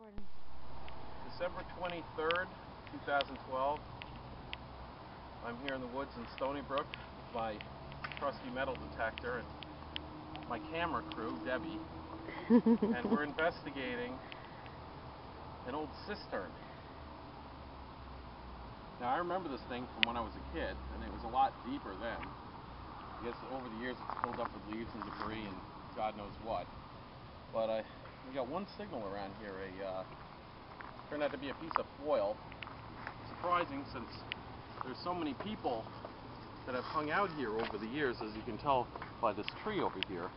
Recording. December 23rd, 2012. I'm here in the woods in Stony Brook with my trusty metal detector and my camera crew, Debbie, and we're investigating an old cistern. Now, I remember this thing from when I was a kid, and it was a lot deeper then. I guess over the years it's filled up with leaves and debris and God knows what. But we got one signal around here. Turned out to be a piece of foil. Surprising, since there's so many people that have hung out here over the years, as you can tell by this tree over here,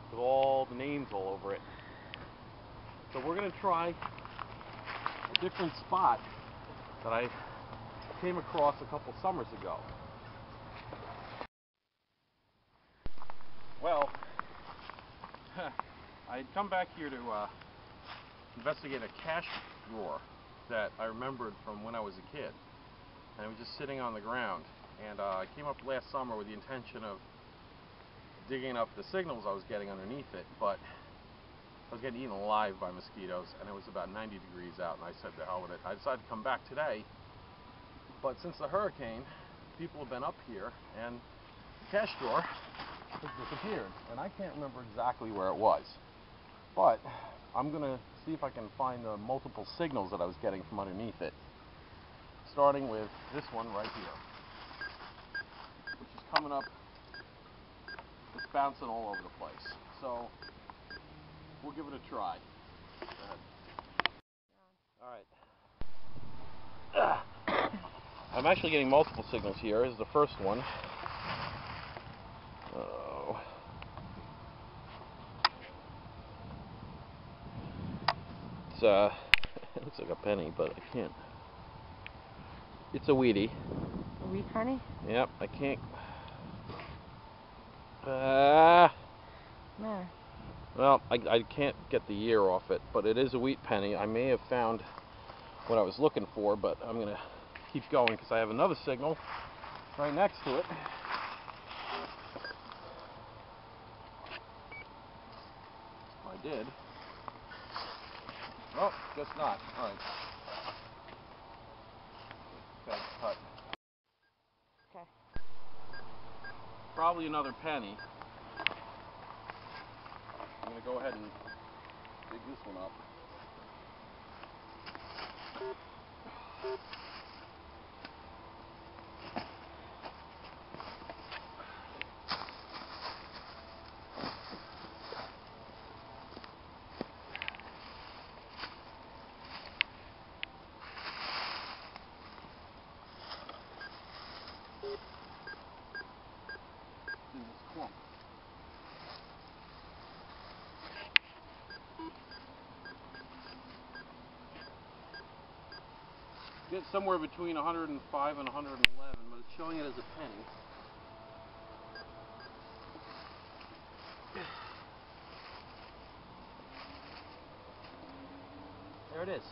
with all the names all over it. So we're going to try a different spot that I came across a couple summers ago. Well, I had come back here to investigate a cash drawer that I remembered from when I was a kid, and it was just sitting on the ground. And I came up last summer with the intention of digging up the signals I was getting underneath it, but I was getting eaten alive by mosquitoes, and it was about 90 degrees out, and I said to hell with it. I decided to come back today, but since the hurricane, people have been up here, and the cash drawer has disappeared, and I can't remember exactly where it was. But I'm going to see if I can find the multiple signals that I was getting from underneath it, starting with this one right here, which is coming up, it's bouncing all over the place. So we'll give it a try. Go ahead. Alright. I'm actually getting multiple signals here. This is the first one. Oh. It looks like a penny, but I can't. It's a weedy. A wheat penny? Yep, I can't. There. Well, I can't get the year off it, but it is a wheat penny. I may have found what I was looking for, but I'm going to keep going because I have another signal right next to it. I did. Oh, guess not. All right. Got it cut. Okay. Probably another penny. I'm going to go ahead and dig this one up. In this clump. Get somewhere between 105 and 111, but it's showing it as a penny. There it is.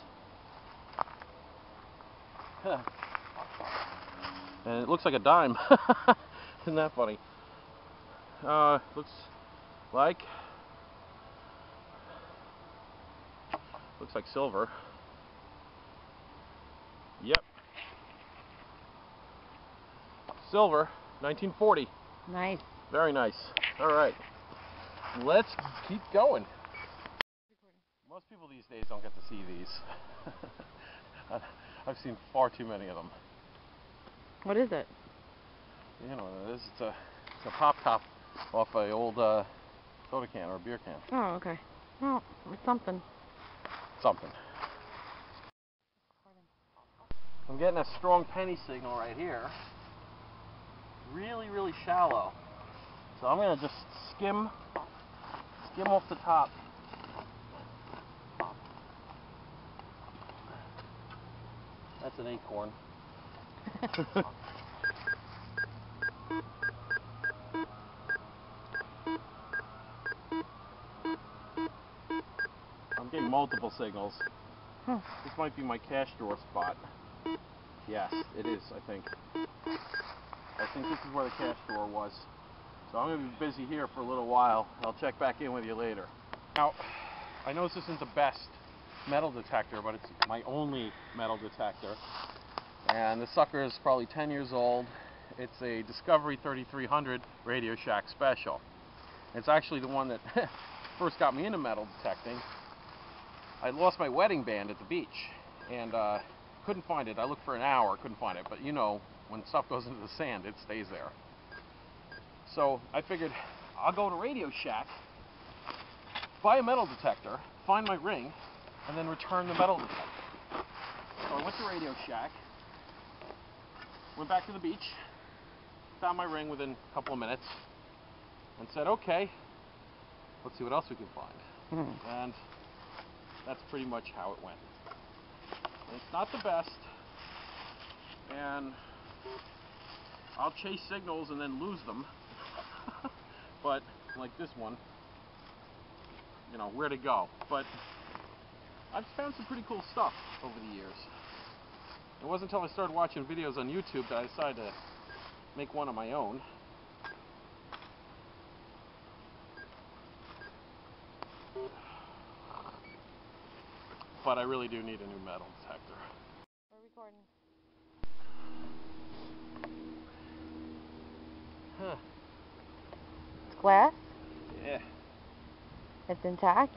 And it looks like a dime. Isn't that funny? Looks like silver. Yep. Silver, 1940. Nice. Very nice. All right. Let's keep going. Most people these days don't get to see these. I've seen far too many of them. What is it? You know what it is. It's a pop top off an old soda can or a beer can. Oh, okay. Well, it's something. Something. I'm getting a strong penny signal right here. Really, really shallow. So I'm going to just skim off the top. That's an acorn. I'm getting multiple signals. Huh. This might be my cash drawer spot. Yes, it is, I think. I think this is where the cash drawer was. So I'm going to be busy here for a little while. I'll check back in with you later. Now, I know this isn't the best metal detector, but it's my only metal detector. And the sucker is probably 10 years old. It's a Discovery 3300 Radio Shack Special. It's actually the one that first got me into metal detecting. I lost my wedding band at the beach and couldn't find it. I looked for an hour, couldn't find it. But you know, when stuff goes into the sand, it stays there. So I figured I'll go to Radio Shack, buy a metal detector, find my ring, and then return the metal detector. So I went to Radio Shack, went back to the beach, found my ring within a couple of minutes, and said, okay, let's see what else we can find. And that's pretty much how it went. It's not the best, and I'll chase signals and then lose them. But like this one, you know, where to go. But I've found some pretty cool stuff over the years. It wasn't until I started watching videos on YouTube that I decided to make one of my own. But I really do need a new metal detector. We're recording. Huh. It's glass? Yeah. It's intact?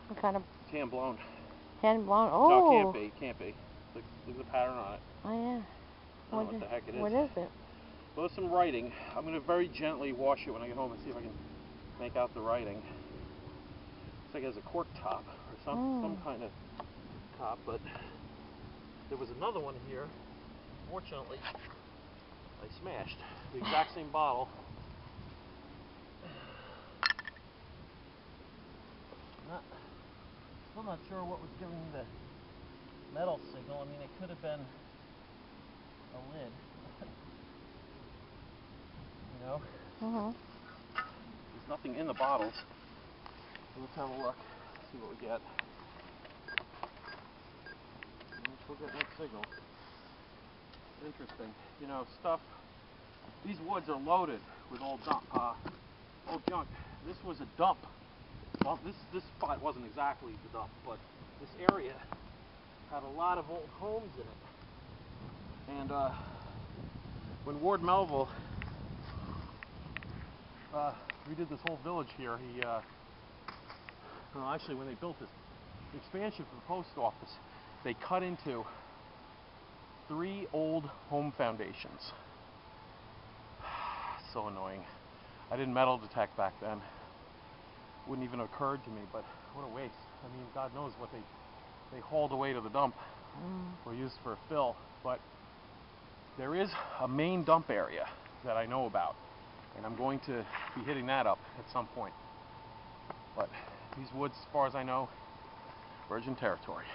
What kind of... It's hand blown. Hand blown? Oh! No, it can't be. Can't be. Look, there's a pattern on it. Oh, yeah. I don't know what the heck it is. What is it? Well, there's some writing. I'm going to very gently wash it when I get home and see if I can make out the writing. Looks like it has a cork top or some kind of top, but there was another one here. Fortunately, I smashed the exact same bottle. Still not sure what was giving me the metal signal. I mean, it could have been a lid. You know? There's nothing in the bottles. So let's have a look, see what we get. We'll get mixed signal. Interesting. You know, stuff. These woods are loaded with old junk. This was a dump. Well, this spot wasn't exactly the dump, but this area had a lot of old homes in it. And when Ward Melville redid this whole village here, he well, actually when they built this expansion for the post office, they cut into 3 old home foundations. So annoying. I didn't metal detect back then. Wouldn't even occurred to me, but what a waste. I mean, God knows what they hauled away to the dump or used for a fill. But there is a main dump area that I know about, and I'm going to be hitting that up at some point. But these woods, as far as I know, virgin territory.